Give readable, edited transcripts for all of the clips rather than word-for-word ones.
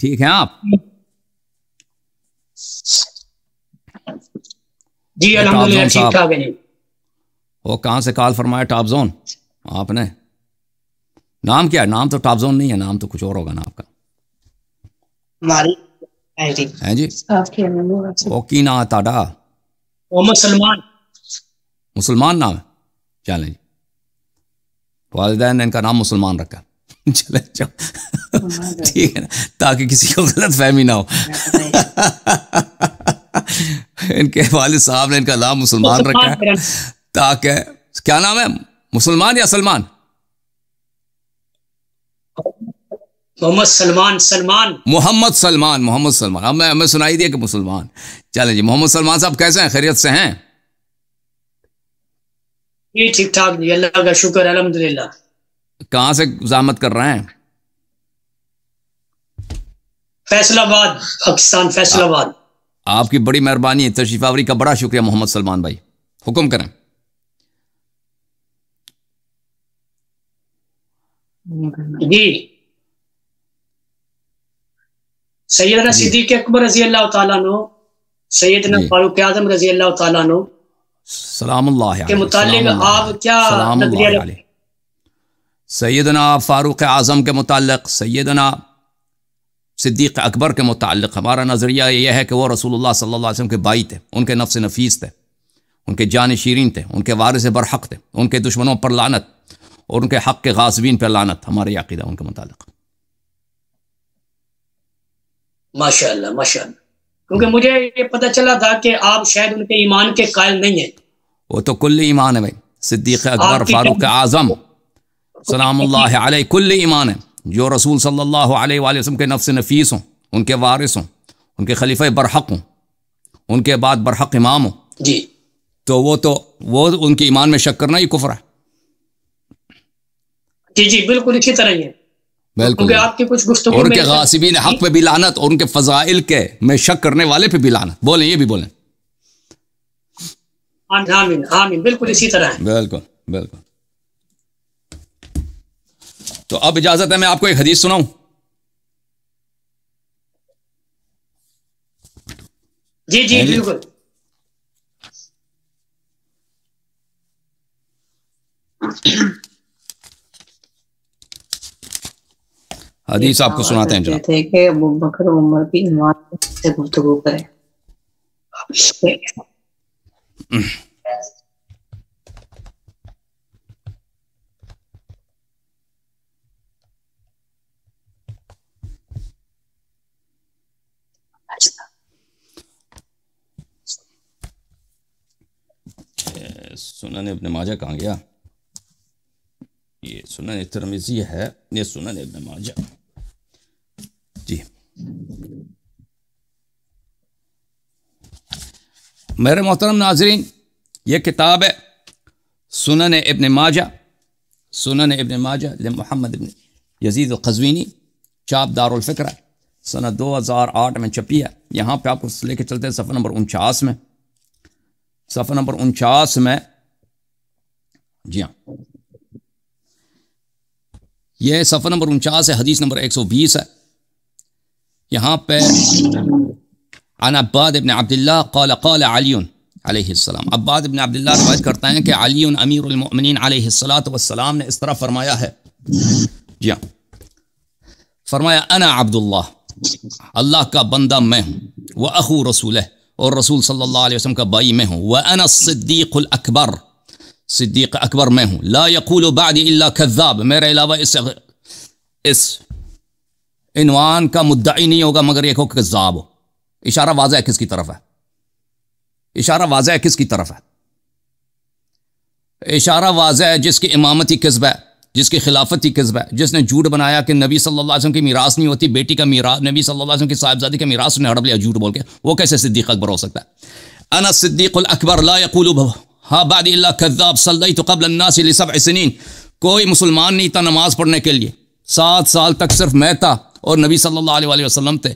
ٹھیک ہیں آپ؟ جی الحمدللہ ٹھیک ٹھاک ہے جی. وہ کہاں سے کال فرمایا؟ ٹاپ زون آپ نے؟ نام کیا ہے؟ نام تو ٹاپ زون نہیں ہے، نام تو کچھ اور ہوگا نا آپ کا. ہیں جی وہ کی نام ہے تاڑا؟ محمد سلمان. مسلمان نام ہے؟ چلیں جی، والدین نے ان کا نام مسلمان رکھا. چلے ٹھیک ہے نا، تاکہ کسی کو غلط فہمی نہ ہو. ان کے والد صاحب نے ان کا نام مسلمان رکھا ہے تاکہ کیا نام ہے؟ مسلمان یا سلمان؟ محمد سلمان. سلمان محمد سلمان. محمد سلمان. اب ہمیں سنائی دیا کہ مسلمان. چلیں جی، محمد سلمان صاحب کیسے ہیں؟ خیریت سے ہیں؟ جی ٹھیک ٹھاک جی، اللہ کا شکر الحمدللہ. کہاں سے زحمت کر رہے ہیں؟ فیصل آباد پاکستان، فیصل آباد. آپ کی بڑی مہربانی ہے، تشریف آوری کا بڑا شکریہ محمد سلمان بھائی. حکم کریں. جی سیدنا صدیق اکبر رضی اللہ تعالیٰ عنہ، سیدنا فاروق اعظم رضی اللہ تعالیٰ عنہ سلام اللہ علیہ کے متعلق آپ کیا نظریہ رکھتے ہیں؟ سیدنا فاروق اعظم کے متعلق، سیدنا صدیق اکبر کے متعلق ہمارا نظریہ یہ ہے کہ وہ رسول اللہ صلی اللہ علیہ وسلم کے بھائی تھے، ان کے نفس نفیس تھے، ان کے جان شیرین تھے، ان کے وارث برحق تھے، ان کے دشمنوں پر لعنت اور ان کے حق کے غاصبین پر لعنت. ہمارے عقیدہ ان کے متعلق. ماشاء اللہ ماشاء اللہ. کیونکہ مجھے یہ پتہ چلا تھا کہ آپ شاید ان کے ایمان کے قائل نہیں ہیں. وہ تو کل ایمان ہے بھائی. صدیق اکبر، فاروق اعظم سلام اللہ علیہ کل ایمان ہے. جو رسول صلی اللہ علیہ وآلہ وسلم کے نفس نفیس ہوں، ان کے وارث ہوں، ان کے خلیفہ برحق ہوں، ان کے بعد برحق امام ہوں جی، تو وہ ان کے ایمان میں شک کرنا ہی کفر ہے. جی جی بالکل اسی طرح ہی ہے. بالکل. آپ کی کچھ گفتگو اور ان کے غاصبین حق پہ بھی لعنت اور ان کے فضائل کے میں شک کرنے والے پہ بھی لعنت. بولیں، یہ بھی بولیں. آمین آمین. بالکل اسی طرح ہے. بالکل بالکل. تو اب اجازت ہے میں آپ کو ایک حدیث سناؤں؟ جی جی بالکل. حدیث آپ کو سناتے ہیں جناب. تھے کہ ابو بکر عمر کی ایمان سے گفتگو کریں. سنن ابن ماجہ کہاں گیا؟ یہ سنن ترمذی ہے، یہ سنن ابن ماجہ. جی میرے محترم ناظرین، یہ کتاب ہے سنن ابن ماجہ. سنن ابن ماجہ محمد ابن یزید القزوینی، چاپ دار الفکر ہے، سنہ 2008 میں چھپی ہے. یہاں پہ آپ کو لے کے چلتے ہیں صفحہ نمبر 49 میں. صفحہ نمبر 49 میں، جی ہاں یہ صفحہ نمبر 49 ہے، حدیث نمبر 120 ہے. یہاں پہ عن عباد ابن عبداللہ قال قال علی علیہ السلام. عباد ابن عبداللہ روایت کرتا ہے کہ علی امیر المؤمنین علیہ السلام نے اس طرح فرمایا ہے. جی ہاں، فرمایا انا عبداللہ، اللہ کا بندہ میں ہوں، واخو رسولہ، اور رسول صلی اللہ علیہ وسلم کا بھائی میں ہوں، وانا الصدیق الاکبر، صدیق اکبر میں ہوں، لا یقول بعد الا کذاب، میرے علاوہ اس عنوان کا مدعی نہیں ہوگا مگر ایک ہو کذاب ہو. اشارہ واضح ہے کس کی طرف ہے؟ اشارہ واضح ہے کس کی طرف ہے؟ اشارہ واضح ہے جس کی امامتی کذب ہے، جس کی خلافتی کذب ہے، جس نے جھوٹ بنایا کہ نبی صلی اللہ علیہ وسلم کی میراث نہیں ہوتی، بیٹی کا میراث، نبی صلی اللہ علیہ وسلم کی صاحبزادی کا میراث نے ہڑپ لیا جھوٹ بول کے. وہ کیسے صدیق اکبر ہو سکتا ہے؟ انا الصدیق الاکبر لا یقول بعد الا کذاب صلیت قبل الناس ل7 سنین. کوئی مسلمان نہیں تھا نماز پڑھنے کے لیے، 7 سال تک صرف میں تھا اور نبی صلی اللہ علیہ وآلہ وسلم تھے.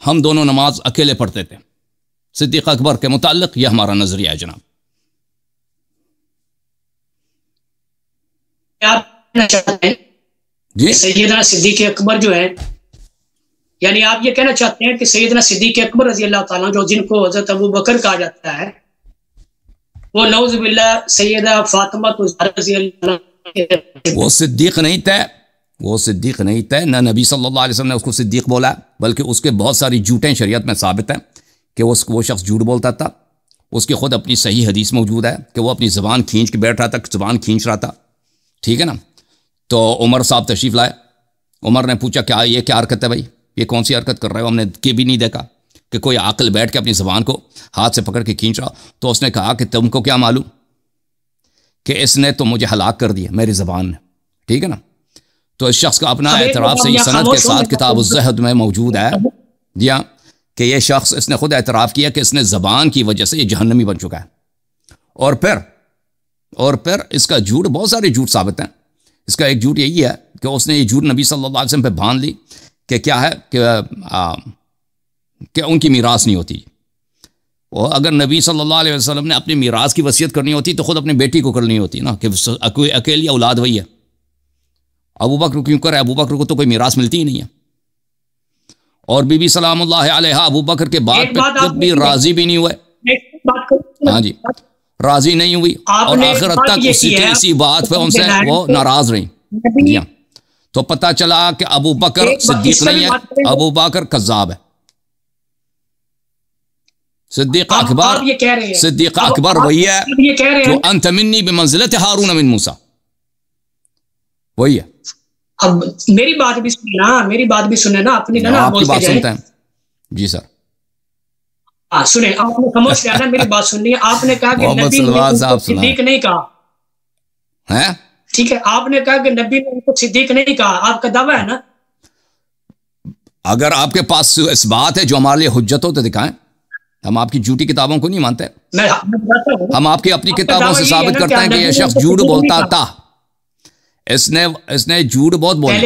ہم دونوں نماز اکیلے پڑھتے تھے. صدیق اکبر کے متعلق یہ ہمارا نظریہ ہے جناب. جی سیدنا صدیق اکبر جو ہے یعنی آپ یہ کہنا چاہتے ہیں کہ سیدنا صدیق اکبر رضی اللہ تعالیٰ جو جن کو حضرت ابو بکر کہا جاتا ہے وہ نعوذ باللہ سیدہ فاطمہ رضی اللہ عنہ وہ صدیق نہیں تھے، وہ صدیق نہیں تھے، نہ نبی صلی اللہ علیہ وسلم نے اس کو صدیق بولا، بلکہ اس کے بہت ساری جھوٹیں شریعت میں ثابت ہیں کہ وہ شخص جھوٹ بولتا تھا۔ اس کی خود اپنی صحیح حدیث موجود ہے کہ وہ اپنی زبان کھینچ کے بیٹھ رہا تھا، زبان کھینچ رہا تھا، ٹھیک ہے نا۔ تو عمر صاحب تشریف لائے، عمر نے پوچھا کیا یہ کیا حرکت ہے بھائی، یہ کون سی حرکت کر رہے ہو؟ ہم نے کہ بھی نہیں دیکھا کہ کوئی عاقل بیٹھ کے اپنی زبان کو ہاتھ سے پکڑ کے کھینچ رہا۔ تو اس نے کہا کہ تم کو کیا معلوم کہ اس نے تو مجھے ہلاک کر دیا میری زبان نے، ٹھیک ہے نا۔ تو اس شخص کا اپنا اعتراف صحیح سند کے ساتھ کتاب الزہد میں موجود ہے، جی ہاں، کہ یہ شخص اس نے خود اعتراف کیا کہ اس نے زبان کی وجہ سے یہ جہنمی بن چکا ہے۔ اور پھر اس کا جھوٹ، بہت سارے جھوٹ ثابت ہیں۔ اس کا ایک جھوٹ یہی ہے کہ اس نے یہ جھوٹ نبی صلی اللہ علیہ وسلم پہ باندھ لی کہ کیا ہے کہ ان کی میراث نہیں ہوتی۔ اور اگر نبی صلی اللہ علیہ وسلم نے اپنی میراث کی وصیت کرنی ہوتی تو خود اپنی بیٹی کو کرنی ہوتی نا، کہ اکیلی اولاد وہی ہے۔ ابو بکر کیوں کرے؟ ابو بکر کو تو کوئی میراث ملتی ہی نہیں ہے۔ اور بی بی سلام اللہ علیہ ابو بکر کے بعد پہ کبھی راضی بھی نہیں ہوئے، ہاں جی، راضی نہیں ہوئی، اور آخرت تک اسی بات پہ ان سے وہ ناراض رہی۔ جی ہاں، تو پتہ چلا کہ ابو بکر صدیق نہیں ہے، ابو بکر کذاب ہے۔ صدیق اکبر وہی ہے جو انت منی بمنزلت ہارون من موسیٰ، وہی ہے۔ اب میری بات بھی سننا، میری بات بھی سنیں نا، اپنی نا آپ کی بات سنتے ہیں جی سر۔ سنیں، آپ نے خاموش رہنا، میری بات سننی ہے۔ آپ نے کہا کہ نبی نے ان کو صدیق نہیں کہا ہے، ٹھیک ہے، آپ نے کہا کہ نبی نے ان کو صدیق نہیں کہا، آپ کا دعویٰ ہے نا۔ اگر آپ کے پاس اس بات ہے جو ہمارے لیے حجت ہو تو دکھائیں، ہم آپ کی جھوٹی کتابوں کو نہیں مانتے، ہم آپ کی اپنی کتابوں سے ثابت کرتے ہیں کہ یہ شخص جھوٹ بولتا تھا، اس نے جھوٹ بہت بولا،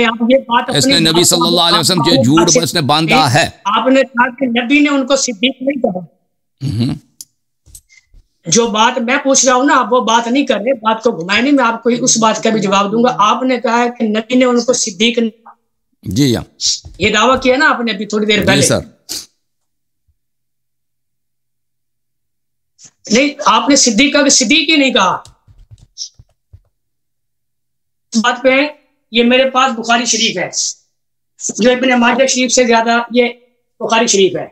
اس نے نبی صلی اللہ علیہ وسلم جو جھوٹ اس نے باندھا ہے۔ آپ نے کہا کہ نبی نے ان کو صدیق نہیں کہا، جو بات میں پوچھ رہا ہوں نا آپ وہ بات نہیں کر رہے، بات کو گھمائے نہیں، میں آپ کو اس بات کا بھی جواب دوں گا۔ آپ نے کہا کہ نبی نے ان کو صدیق نہیں کہا، جی ہاں، یہ دعویٰ کیا نا آپ نے ابھی تھوڑی دیر پہلے۔ سر نہیں، آپ نے صدیق کہا کہ صدیق ہی نہیں کہا۔ بات پہ یہ میرے پاس بخاری شریف ہے، جو ابن ماجہ شریف سے زیادہ یہ بخاری شریف ہے،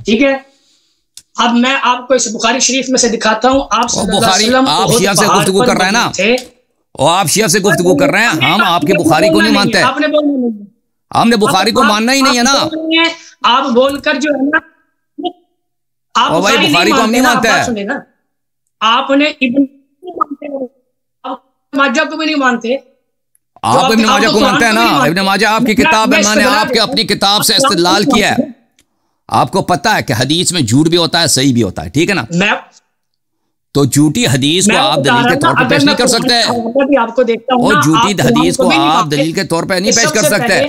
ٹھیک ہے۔ اب میں آپ کو اس بخاری شریف میں سے دکھاتا ہوں۔ آپ صلی اللہ علیہ وسلم آپ شیعہ سے گفتگو کر رہے ہیں نا، اور آپ شیعہ سے گفتگو کر رہے ہیں، ہم آپ کے بخاری کو نہیں مانتے، ہم نے بخاری کو ماننا ہی نہیں ہے نا۔ آپ بول کر جو ہے نا، آپ بخاری کو ہم نہیں مانتے، آپ نے ابن ماجہ کو بھی نہیں مانتے، آپ ابن ماجہ کو مانتے ہیں نا۔ ابن ماجہ آپ کی کتاب ہے، میں نے آپ کے اپنی کتاب سے استدلال کیا ہے۔ آپ کو پتا ہے کہ حدیث میں جھوٹ بھی ہوتا ہے، صحیح بھی ہوتا ہے، ٹھیک ہے نا۔ تو جھوٹی حدیث کو آپ دلیل کے طور پر پیش نہیں کر سکتے، اور جھوٹی حدیث کو آپ دلیل کے طور پر نہیں پیش کر سکتے۔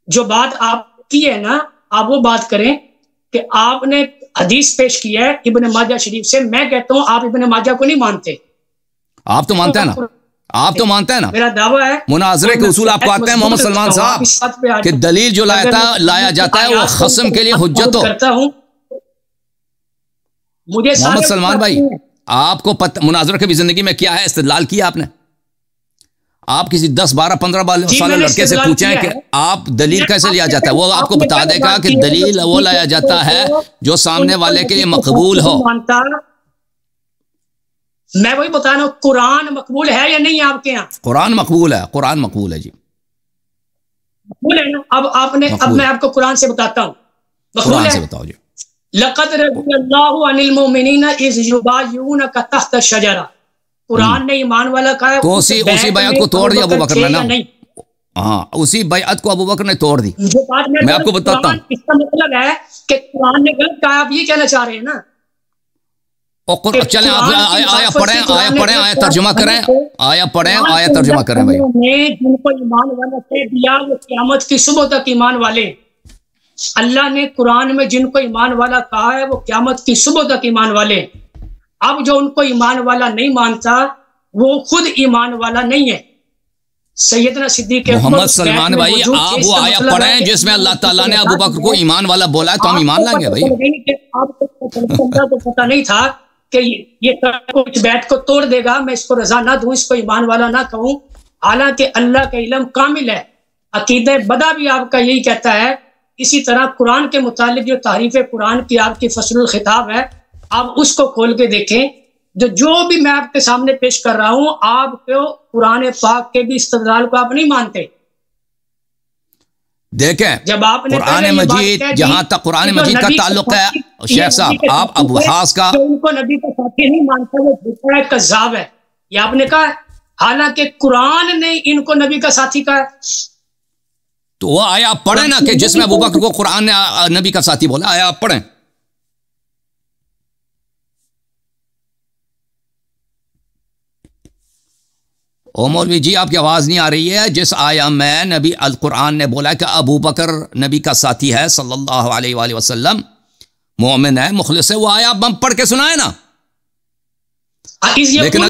جو بات آپ کی ہے نا، آپ وہ بات کریں کہ آپ نے حدیث پیش کی ہے ابن ماجہ شریف سے، میں کہتا ہوں آپ ابن ماجہ کو نہیں مانتے۔ آپ تو مانتے ہیں نا، آپ تو مانتے ہیں نا، میرا دعویٰ ہے مناظرے کے اصول آپ کو آتے ہیں محمد سلمان صاحب، کہ دلیل جو لایا جاتا ہے وہ خصم کے لیے حجت ہو۔ محمد سلمان بھائی، آپ کو مناظرے کی زندگی میں کیا ہے استدلال کیا آپ نے؟ آپ کسی 10 12 15 سالہ لڑکے سے پوچھیں کہ آپ دلیل کیسے لیا جاتا ہے، وہ آپ کو بتا دے گا کہ دلیل وہ لایا جاتا ہے جو سامنے والے کے لیے مقبول ہو۔ میں وہی بتا رہا ہوں، قرآن مقبول ہے یا نہیں آپ کے یہاں؟ قرآن مقبول ہے، قرآن مقبول ہے جی، مقبول ہے نا۔ اب میں آپ کو قرآن سے بتاتا ہوں، قرآن سے بتاؤ جی۔ لقد رضی اللہ عن المؤمنین اذ یبایعونک تحت الشجرہ، قرآن نے ایمان والا کہا ہے، تو اسی بیعت کو توڑ دیا ابو بکر نے نا، ہاں اسی بیعت کو ابو بکر نے توڑ دی۔ جو بات میں آپ کو بتاتا ہوں، اس کا مطلب ہے کہ قرآن نے غلط کہا، آپ یہ کہنا چاہ رہے ہیں نا۔ چلیں آپ آیا پڑھیں، آیا ترجمہ کریں، آیا پڑھیں، آیا ترجمہ کریں بھائی۔ جن کو ایمان والا کہہ دیا وہ قیامت کی صبح تک ایمان والے، اللہ نے قرآن میں جن کو ایمان والا کہا ہے وہ قیامت کی صبح تک ایمان والے۔ اب جو ان کو ایمان والا نہیں مانتا وہ خود ایمان والا نہیں ہے، سیدنا صدیق محمد سلمان بھائی آپ وہ آیا پڑھیں جس میں اللہ تعالیٰ نے ابو بکر کو ایمان والا بولا ہے، تو ہم ایمان لائیں گے بھائی. آپ کو پتہ نہیں تھا کہ یہ کچھ بیت کو توڑ دے گا، میں اس کو رضا نہ دوں، اس کو ایمان والا نہ کہوں، حالانکہ اللہ کا علم کامل ہے. عقیدہ بدا بھی آپ کا یہی کہتا ہے. اسی طرح قرآن کے متعلق جو تعریف قرآن کی آپ کی فصل الخطاب ہے، آپ اس کو کھول کے دیکھیں. جو بھی میں آپ کے سامنے پیش کر رہا ہوں، آپ کو قرآن پاک کے بھی استدلال کو آپ نہیں مانتے. دیکھیں جب آپ نے قرآن مجید، جہاں تک قرآن مجید کا تعلق ہے شیخ صاحب، آپ ابحاث کا ان کو نبی کا ساتھی نہیں مانتا، وہ جھوٹا ہے، کذاب ہے، یہ آپ نے کہا. حالانکہ قرآن نے ان کو نبی کا ساتھی کہا. تو وہ آیا آپ پڑھیں نا کہ جس میں ابو بکر کو قرآن نے نبی کا ساتھی بولا، آیا آپ پڑھیں. او مولوی جی آپ کی آواز نہیں آ رہی ہے. جس آیا میں نبی القرآن نے بولا کہ ابو بکر نبی کا ساتھی ہے صلی اللہ علیہ وآلہ وسلم، مومن ہے، مخلص ہے، وہ آیا اب ہم پڑھ کے سنائے نا. لیکن